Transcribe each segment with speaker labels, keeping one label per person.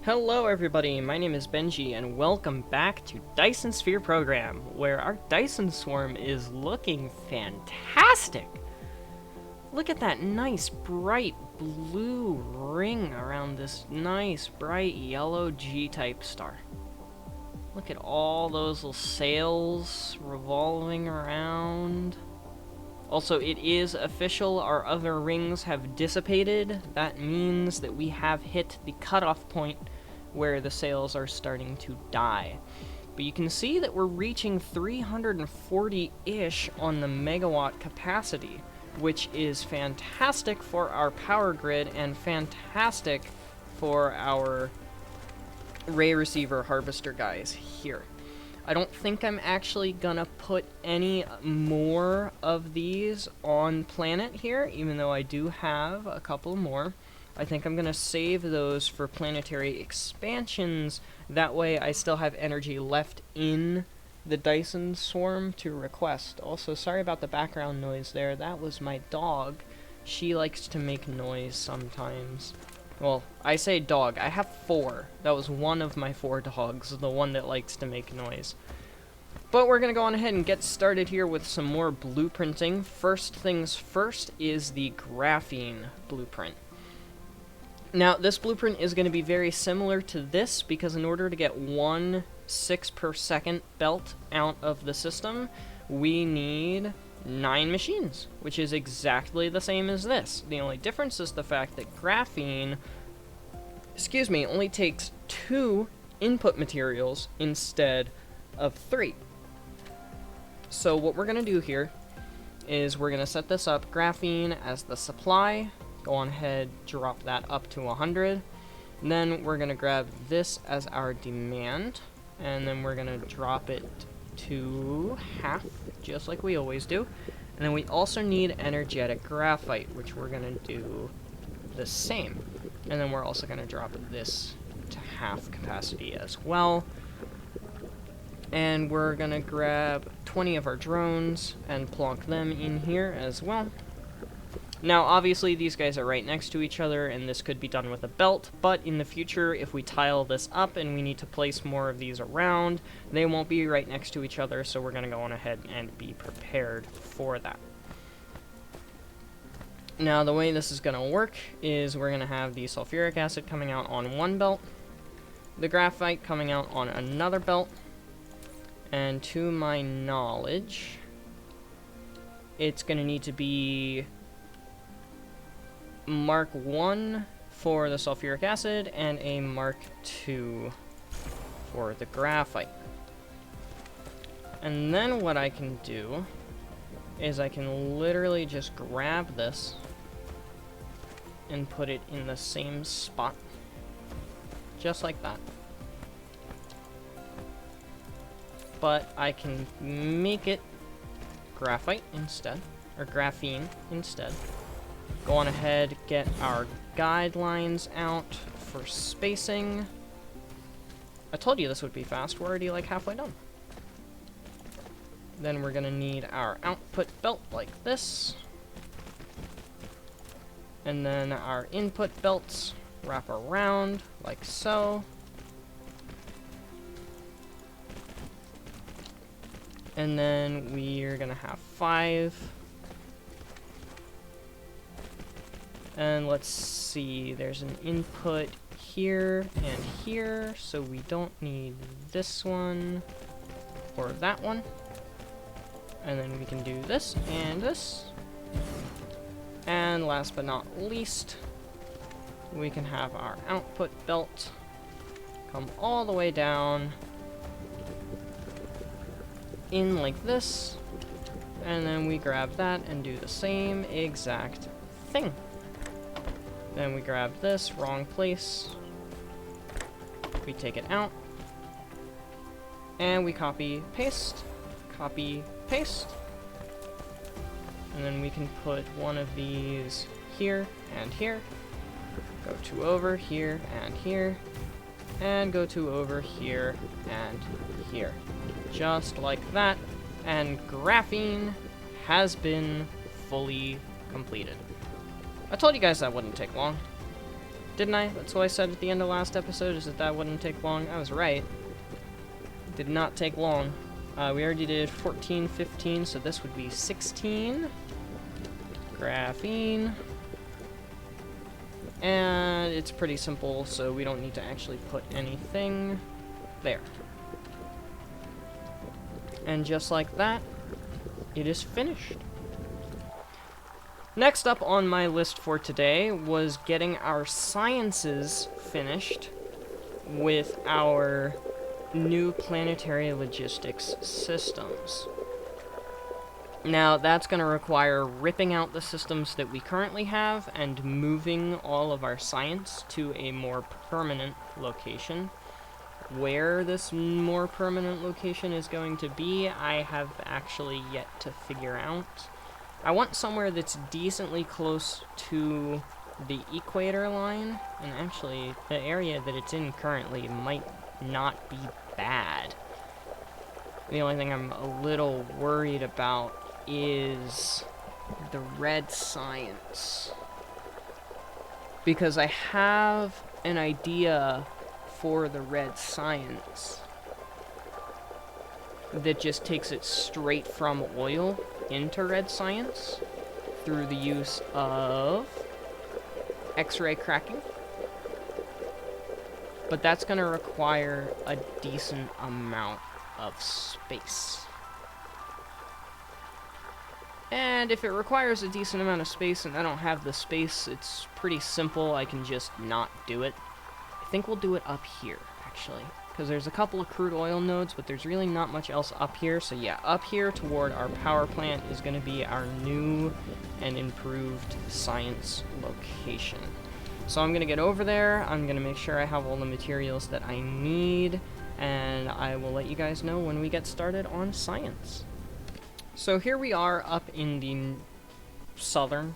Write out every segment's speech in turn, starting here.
Speaker 1: Hello everybody, my name is Benji and welcome back to Dyson Sphere Program, where our Dyson swarm is looking fantastic! Look at that nice bright blue ring around this nice bright yellow G-type star. Look at all those little sails revolving around. Also, it is official, our other rings have dissipated. That means that we have hit the cutoff point where the sails are starting to die. But you can see that we're reaching 340-ish on the megawatt capacity, which is fantastic for our power grid and fantastic for our ray receiver harvester guys here. I don't think I'm actually gonna put any more of these on planet here, even though I do have a couple more. I think I'm gonna save those for planetary expansions. That way I still have energy left in the Dyson swarm to request. Also, sorry about the background noise there. That was my dog. She likes to make noise sometimes. Well, I say dog. I have 4. That was one of my 4 dogs, the one that likes to make noise. But we're going to go on ahead and get started here with some more blueprinting. First things first is the graphene blueprint. Now, this blueprint is going to be very similar to this, because in order to get 1 6-per-second belt out of the system, we need 9 machines, which is exactly the same as this. The only difference is the fact that graphene, only takes 2 input materials instead of 3. So what we're going to do here is we're going to set this up, graphene as the supply, go on ahead, drop that up to 100, and then we're going to grab this as our demand, and then we're going to drop it to half, just like we always do. And then we also need energetic graphite, which we're going to do the same. And then we're also going to drop this to half capacity as well. And we're going to grab 20 of our drones and plonk them in here as well. Now, obviously, these guys are right next to each other, and this could be done with a belt, but in the future, if we tile this up and we need to place more of these around, they won't be right next to each other, so we're going to go on ahead and be prepared for that. Now, the way this is going to work is we're going to have the sulfuric acid coming out on one belt, the graphite coming out on another belt, and to my knowledge, it's going to need to be Mark 1 for the sulfuric acid and a Mark 2 for the graphite. And then what I can do is I can literally just grab this and put it in the same spot, just like that. But I can make it graphite instead, or graphene instead. Go on ahead, get our guidelines out for spacing. I told you this would be fast. We're already like halfway done. Then we're going to need our output belt like this. And then our input belts wrap around like so. And then we're going to have 5. And let's see, there's an input here and here, so we don't need this one or that one. And then we can do this and this. And last but not least, we can have our output belt come all the way down in like this. And then we grab that and do the same exact thing. Then we grab this, wrong place, we take it out, and we copy, paste, and then we can put one of these here and here, go to over here and here, and go to over here and here, just like that, and graphene has been fully completed. I told you guys that wouldn't take long. Didn't I? That's what I said at the end of last episode, is that that wouldn't take long. I was right. It did not take long. We already did 14, 15, so this would be 16. Graphene. And it's pretty simple, so we don't need to actually put anything there. And just like that, it is finished. Next up on my list for today was getting our sciences finished with our new planetary logistics systems. Now, that's going to require ripping out the systems that we currently have and moving all of our science to a more permanent location. Where this more permanent location is going to be, I have actually yet to figure out. I want somewhere that's decently close to the equator line, and actually, the area that it's in currently might not be bad. The only thing I'm a little worried about is the red science, because I have an idea for the red science that just takes it straight from oil into red science through the use of X-ray cracking, but that's going to require a decent amount of space. And if it requires a decent amount of space and I don't have the space, it's pretty simple. I can just not do it. I think we'll do it up here, actually, because there's a couple of crude oil nodes, but there's really not much else up here. So yeah, up here toward our power plant is going to be our new and improved science location. So I'm going to get over there. I'm going to make sure I have all the materials that I need, and I will let you guys know when we get started on science. So here we are up in the southern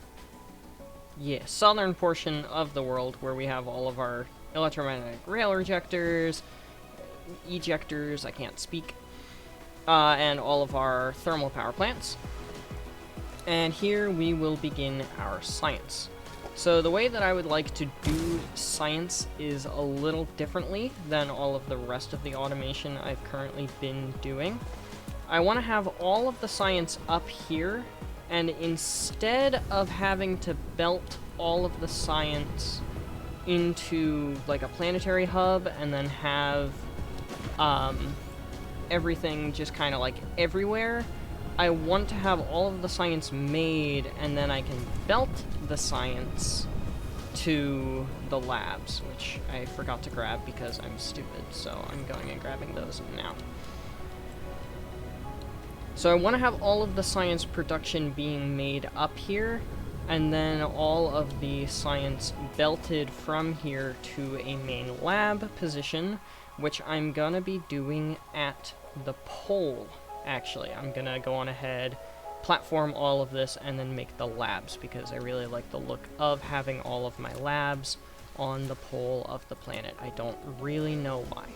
Speaker 1: portion of the world, where we have all of our electromagnetic rail ejectors, I can't speak, and all of our thermal power plants. And here we will begin our science. So the way that I would like to do science is a little differently than all of the rest of the automation I've currently been doing. I want to have all of the science up here, and instead of having to belt all of the science into like a planetary hub and then have everything just kind of like everywhere, I want to have all of the science made, and then I can belt the science to the labs, which I forgot to grab because I'm stupid, so I'm going and grabbing those now. So I want to have all of the science production being made up here, and then all of the science belted from here to a main lab position, which I'm gonna be doing at the pole, actually. I'm gonna go on ahead, platform all of this, and then make the labs, because I really like the look of having all of my labs on the pole of the planet. I don't really know why.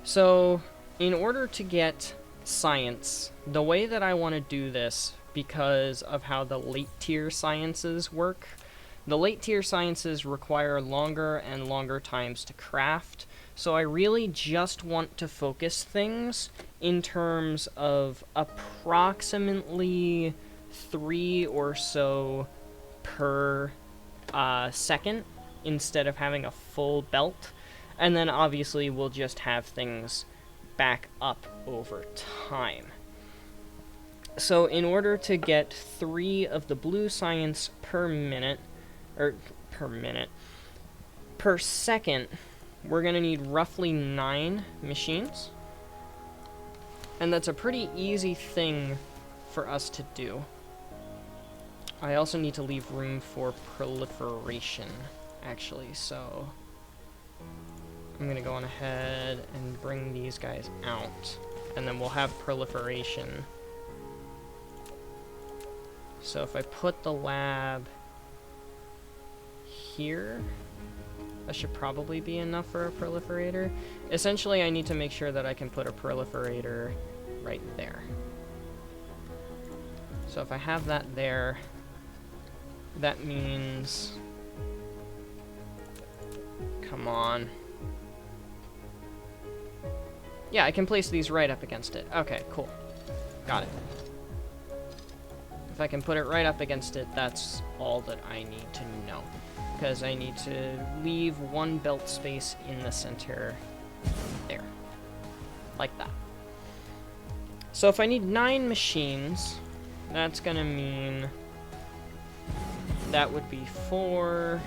Speaker 1: So, in order to get science, the way that I want to do this, because of how the late tier sciences work, the late tier sciences require longer and longer times to craft, so I really just want to focus things in terms of approximately 3 or so per second, instead of having a full belt, and then obviously we'll just have things back up over time. So in order to get 3 of the blue science per second, we're going to need roughly 9 machines. And that's a pretty easy thing for us to do. I also need to leave room for proliferation, actually, so I'm going to go on ahead and bring these guys out, and then we'll have proliferation. So if I put the lab here, that should probably be enough for a proliferator. Essentially, I need to make sure that I can put a proliferator right there. So if I have that there, that means come on. Yeah, I can place these right up against it. Okay, cool. Got it. If I can put it right up against it, that's all that I need to know. Because I need to leave one belt space in the center there. Like that. So if I need 9 machines, that's gonna mean that would be 4.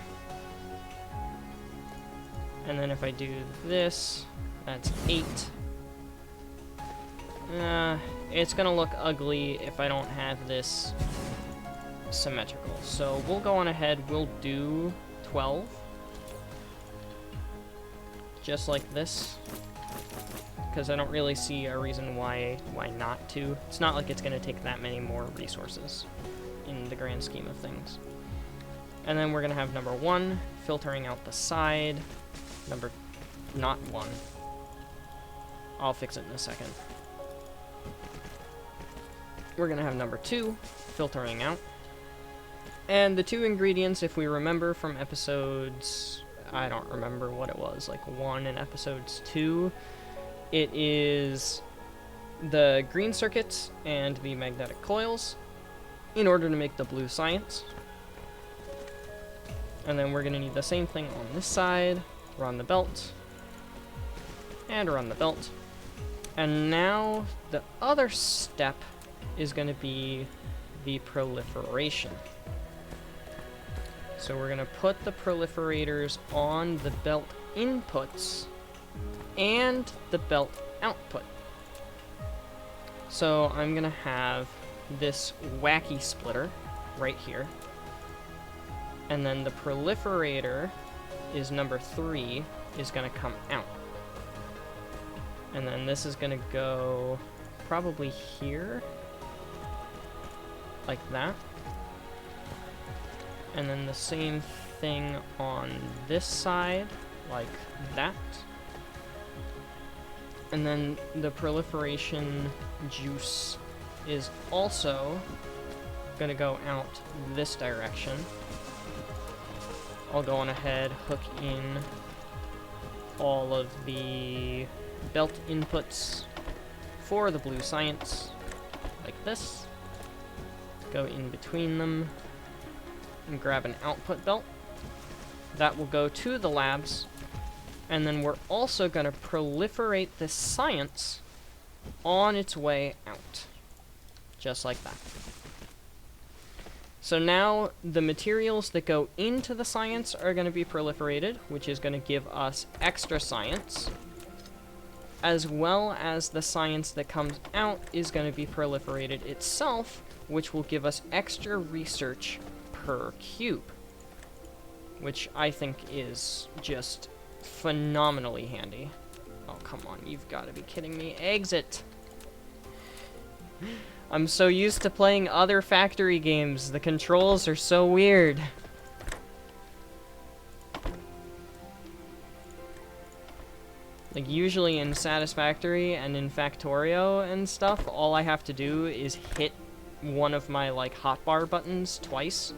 Speaker 1: And then if I do this, that's 8. It's gonna look ugly if I don't have this symmetrical. So we'll go on ahead, we'll do 12. Just like this. Because I don't really see a reason why not to. It's not like it's gonna take that many more resources in the grand scheme of things. And then we're gonna have number 1, filtering out the side. Number, not 1. I'll fix it in a second. We're gonna have number 2, filtering out. And the 2 ingredients, if we remember from episodes, I don't remember what it was, like 1 and episodes 2, it is the green circuits and the magnetic coils in order to make the blue science. And then we're gonna need the same thing on this side, run the belt, and run the belt. And now the other step is going to be the proliferation. So we're going to put the proliferators on the belt inputs and the belt output. So I'm going to have this wacky splitter right here. And then the proliferator is number 3 is going to come out. And then this is going to go probably here. Like that. And then the same thing on this side, like that. And then the proliferation juice is also going to go out this direction. I'll go on ahead, hook in all of the belt inputs for the blue science, like this. Go in between them and grab an output belt. That will go to the labs. And then we're also going to proliferate this science on its way out. Just like that. So now the materials that go into the science are going to be proliferated, which is going to give us extra science. As well as the science that comes out is going to be proliferated itself, which will give us extra research per cube. Which I think is just phenomenally handy. Oh, come on, you've got to be kidding me. Exit! I'm so used to playing other factory games. The controls are so weird. Like, usually in Satisfactory and in Factorio and stuff, all I have to do is hit one of my, like, hotbar buttons twice.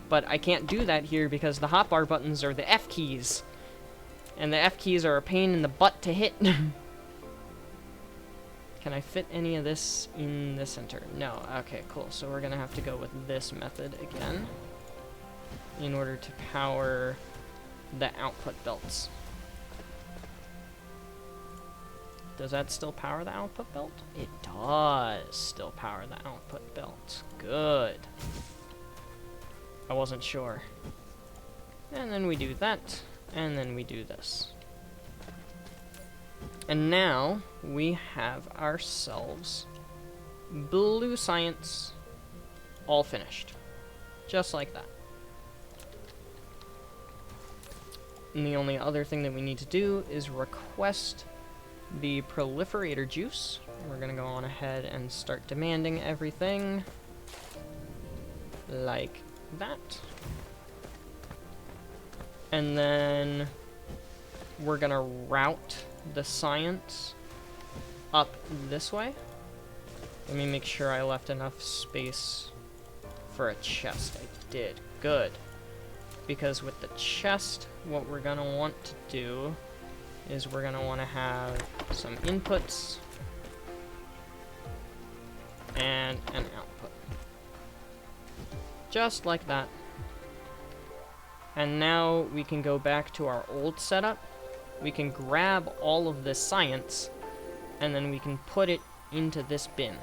Speaker 1: But I can't do that here because the hotbar buttons are the F keys. And the F keys are a pain in the butt to hit. Can I fit any of this in the center? No. Okay, cool. So we're gonna have to go with this method again in order to power the output belts. Does that still power the output belt? It does still power the output belt. Good. I wasn't sure. And then we do that, and then we do this. And now we have ourselves blue science all finished. Just like that. And the only other thing that we need to do is request the proliferator juice. We're gonna go on ahead and start demanding everything like that. And then we're gonna route the science up this way. Let me make sure I left enough space for a chest. I did. Good. because with the chest, what we're going to want to do is we're going to want to have some inputs and an output. Just like that. And now we can go back to our old setup. We can grab all of this science, and then we can put it into this bin.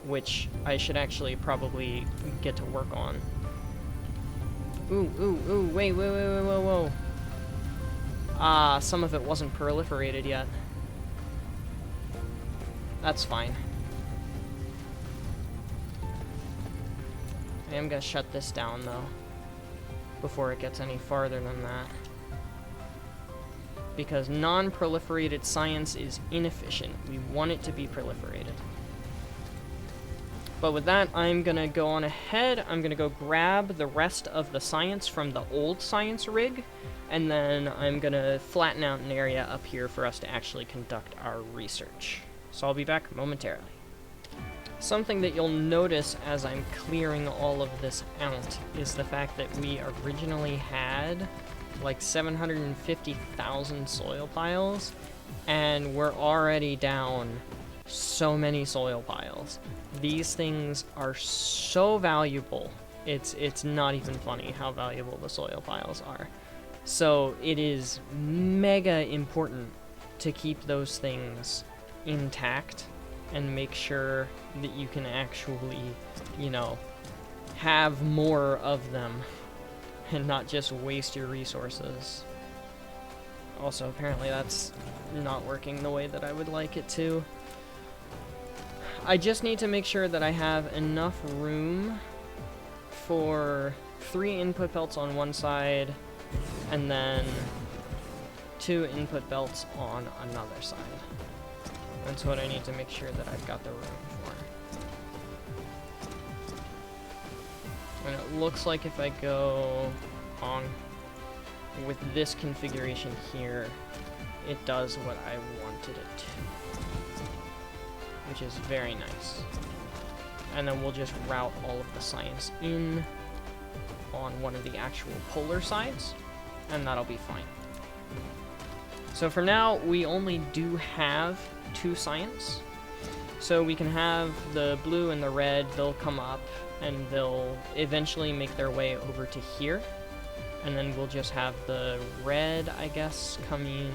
Speaker 1: Which I should actually probably get to work on. Ooh, wait, whoa. Ah, some of it wasn't proliferated yet. That's fine. I am gonna shut this down, though, before it gets any farther than that. Because non-proliferated science is inefficient. We want it to be proliferated. But with that, I'm gonna go on ahead. I'm gonna go grab the rest of the science from the old science rig, and then I'm gonna flatten out an area up here for us to actually conduct our research. So I'll be back momentarily. Something that you'll notice as I'm clearing all of this out is the fact that we originally had like 750,000 soil piles, and we're already down so many soil piles. These things are so valuable. It's not even funny how valuable the soil piles are. So it is mega important to keep those things intact and make sure that you can actually, you know, have more of them and not just waste your resources. Also, apparently that's not working the way that I would like it to. I just need to make sure that I have enough room for 3 input belts on one side and then 2 input belts on another side. That's what I need to make sure that I've got the room for. And it looks like if I go on with this configuration here, it does what I wanted it to. Which is very nice. And then we'll just route all of the science in on one of the actual polar sides, and that'll be fine. So for now, we only do have 2 science. So we can have the blue and the red, they'll come up, and they'll eventually make their way over to here. And then we'll just have the red, I guess, coming...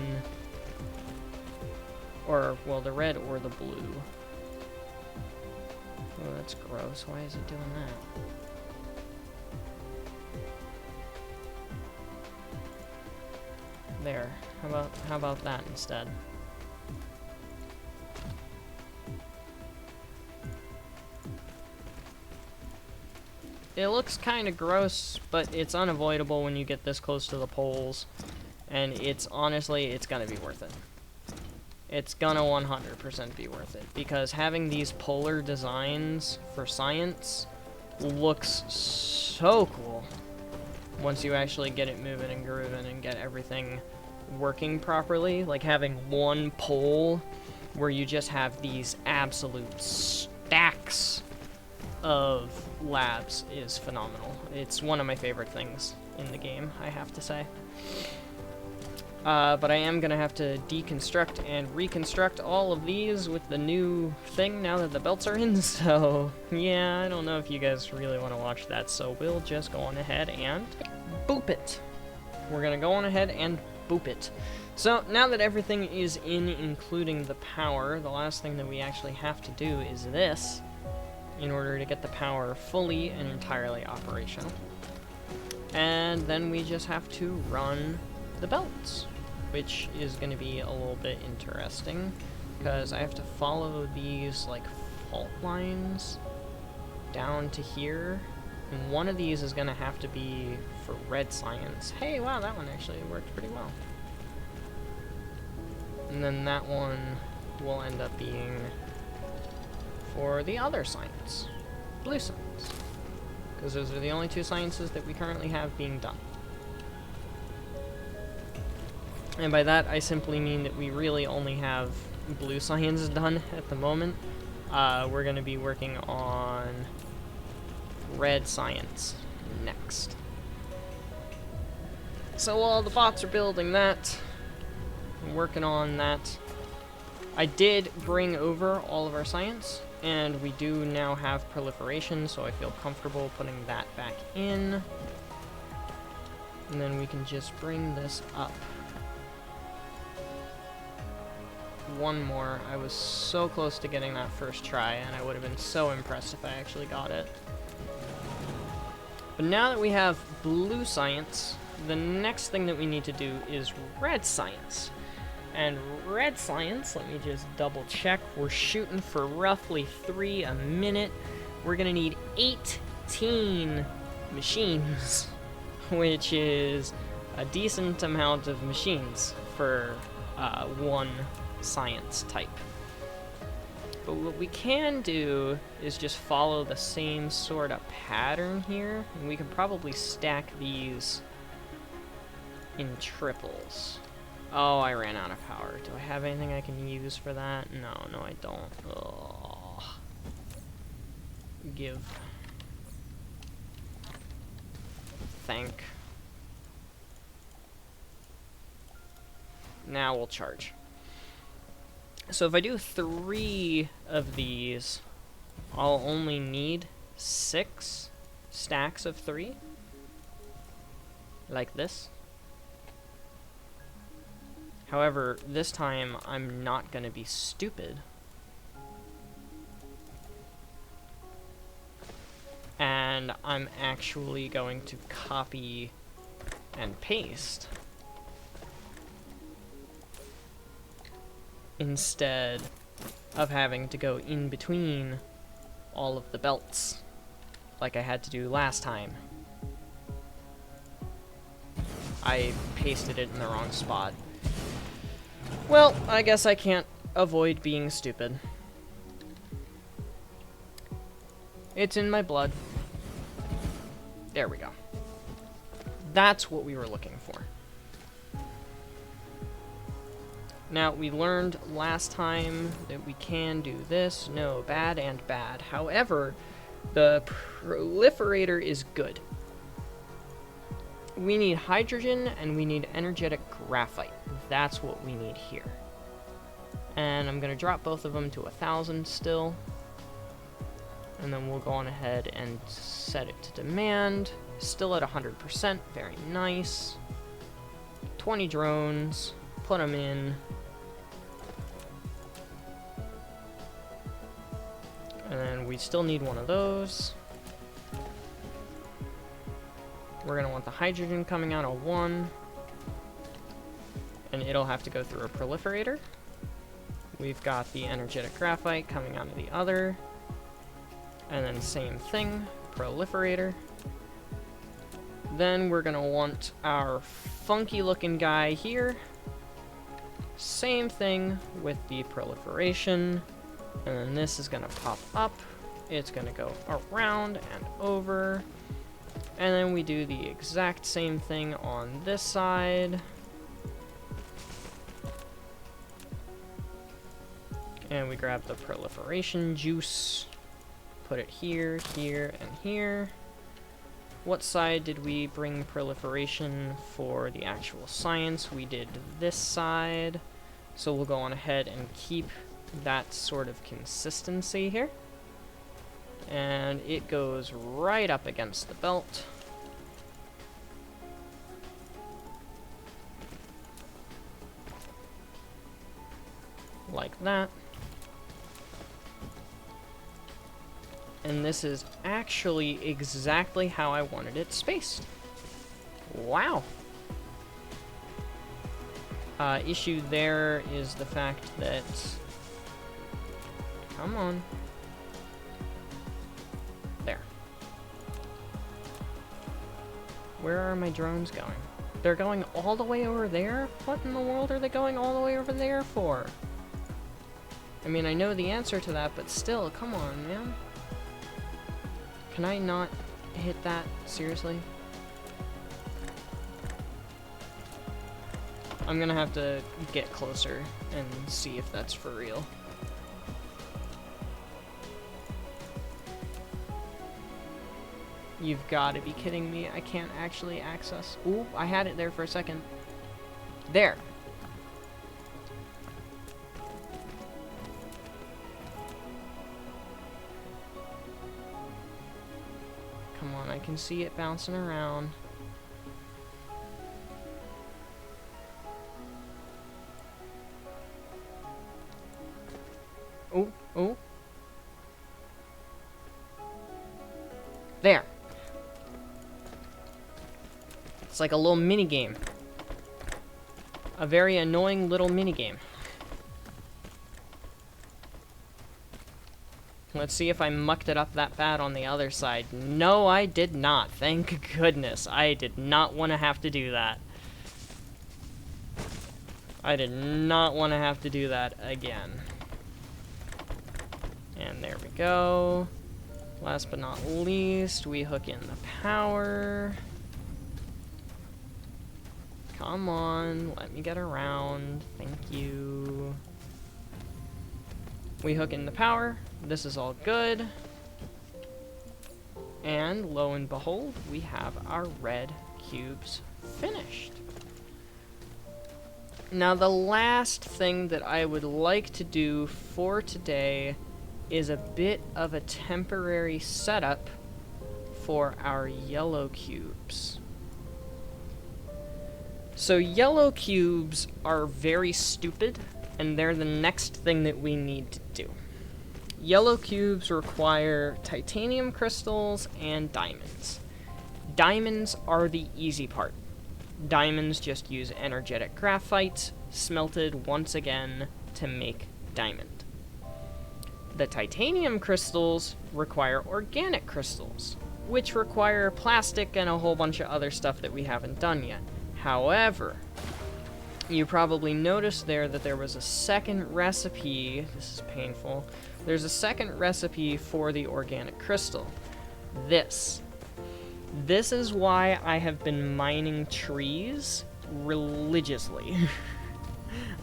Speaker 1: Or, well, the red or the blue. Oh, that's gross. Why is it doing that? There. How about that instead? It looks kind of gross, but it's unavoidable when you get this close to the poles, and it's honestly, it's gonna be worth it. It's gonna 100% be worth it, because having these polar designs for science looks so cool once you actually get it moving and grooving and get everything working properly. Like having one pole where you just have these absolute stacks of labs is phenomenal. It's one of my favorite things in the game, I have to say. But I am gonna have to deconstruct and reconstruct all of these with the new thing now that the belts are in, so yeah, I don't know if you guys really want to watch that, so we'll just go on ahead and boop it. We're gonna go on ahead and boop it. So now that everything is in, including the power, the last thing that we actually have to do is this, in order to get the power fully and entirely operational. And then we just have to run the belts, which is going to be a little bit interesting, because I have to follow these, like, fault lines down to here, and one of these is going to have to be for red science. Hey, wow, that one actually worked pretty well. And then that one will end up being for the other science, blue science, because those are the only 2 sciences that we currently have being done. And by that, I simply mean that we really only have blue science done at the moment. We're going to be working on red science next. So while the bots are building that, I'm working on that. I did bring over all of our science, and we do now have proliferation, so I feel comfortable putting that back in. And then we can just bring this up. One more. I was so close to getting that first try, and I would have been so impressed if I actually got it. But now that we have blue science, the next thing that we need to do is red science. And red science, let me just double check, we're shooting for roughly 3 a minute. We're gonna need 18 machines, which is a decent amount of machines for one science type. But what we can do is just follow the same sort of pattern here, and we can probably stack these in triples. Oh, I ran out of power. Do I have anything I can use for that? No, I don't. Ugh. Give. Thank. Now we'll charge. So if I do 3 of these, I'll only need 6 stacks of 3. Like this. However, this time I'm not going to be stupid. And I'm actually going to copy and paste instead of having to go in between all of the belts like I had to do last time. I pasted it in the wrong spot. Well, I guess I can't avoid being stupid. It's in my blood. There we go. That's what we were looking for. Now, we learned last time that we can do this. No, bad and bad. However, the proliferator is good. We need hydrogen and we need energetic graphite. That's what we need here. And I'm going to drop both of them to 1,000 still. And then we'll go on ahead and set it to demand. Still at 100%. Very nice. 20 drones. Put them in. And then we still need one of those. We're going to want the hydrogen coming out of one. And it'll have to go through a proliferator. We've got the energetic graphite coming out of the other. And then same thing, proliferator. Then we're going to want our funky looking guy here. Same thing with the proliferation. And then this is going to pop up. It's going to go around and over. And then we do the exact same thing on this side. And we grab the proliferation juice. Put it here, here, and here. What side did we bring proliferation for the actual science? We did this side. So we'll go on ahead and keep that sort of consistency here. And it goes right up against the belt. Like that. And this is actually exactly how I wanted it spaced. Wow. Issue there is the fact that... Come on. There. Where are my drones going? They're going all the way over there? What in the world are they going all the way over there for? I mean, I know the answer to that, but still, come on, man. Can I not hit that? Seriously? I'm gonna have to get closer and see if that's for real. You've got to be kidding me. I can't actually access... Ooh, I had it there for a second. There. Come on, I can see it bouncing around. Oh, oh. There. It's like a little mini game. A very annoying little mini game. Let's see if I mucked it up that bad on the other side. No, I did not. Thank goodness. I did not want to have to do that. I did not want to have to do that again. And there we go. Last but not least, we hook in the power. Come on, let me get around. Thank you. We hook in the power. This is all good. And lo and behold, we have our red cubes finished. Now, the last thing that I would like to do for today is a bit of a temporary setup for our yellow cubes. So yellow cubes are very stupid, and they're the next thing that we need to do. Yellow cubes require titanium crystals and diamonds. Diamonds are the easy part. Diamonds just use energetic graphite, smelted once again to make diamond. The titanium crystals require organic crystals, which require plastic and a whole bunch of other stuff that we haven't done yet. However, you probably noticed there that there was a second recipe. This is painful. There's a second recipe for the organic crystal. This is why I have been mining trees religiously.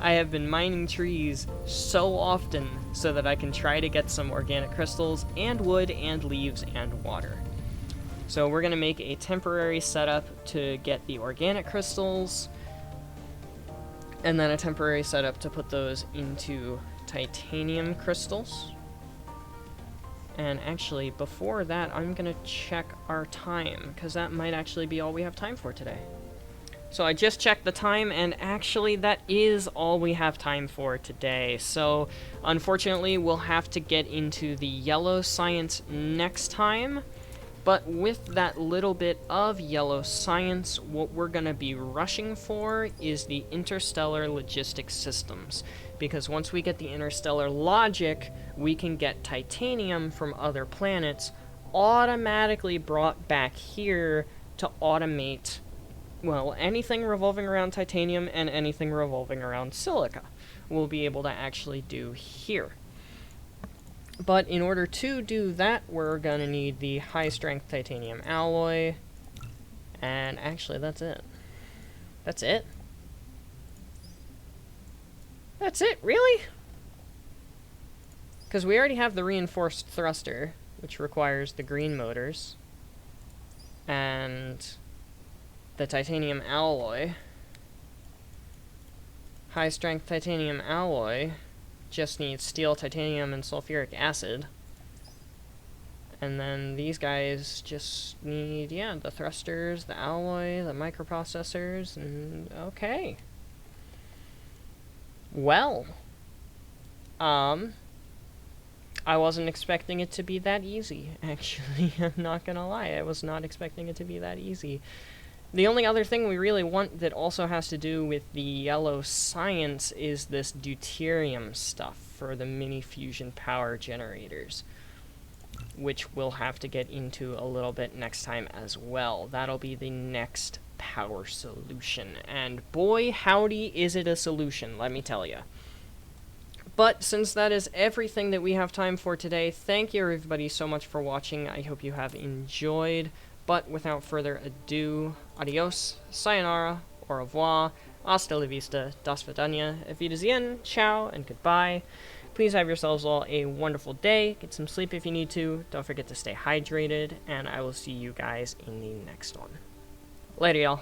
Speaker 1: I have been mining trees so often so that I can try to get some organic crystals and wood and leaves and water. So we're going to make a temporary setup to get the organic crystals, and then a temporary setup to put those into titanium crystals. And actually, before that, I'm going to check our time, because that might actually be all we have time for today. So I just checked the time, and actually that is all we have time for today. So unfortunately, we'll have to get into the yellow science next time. But with that little bit of yellow science, what we're going to be rushing for is the interstellar logistic systems. Because once we get the interstellar logic, we can get titanium from other planets automatically brought back here to automate, well, anything revolving around titanium and anything revolving around silica we'll be able to actually do here. But in order to do that, we're gonna need the high-strength titanium alloy. And actually, that's it. That's it? That's it? Really? Because we already have the reinforced thruster, which requires the green motors. And the titanium alloy. High-strength titanium alloy just needs steel, titanium, and sulfuric acid. And then these guys just need, yeah, the thrusters, the alloy, the microprocessors, and okay. Well, I wasn't expecting it to be that easy, actually. I'm not gonna lie, I was not expecting it to be that easy. The only other thing we really want that also has to do with the yellow science is this deuterium stuff for the mini fusion power generators, which we'll have to get into a little bit next time as well. That'll be the next power solution, and boy howdy is it a solution, let me tell you. But since that is everything that we have time for today, thank you everybody so much for watching. I hope you have enjoyed. But without further ado, adios, sayonara, au revoir, hasta la vista, das vidania, auf Wiedersehen, ciao, and goodbye. Please have yourselves all a wonderful day. Get some sleep if you need to. Don't forget to stay hydrated, and I will see you guys in the next one. Later, y'all.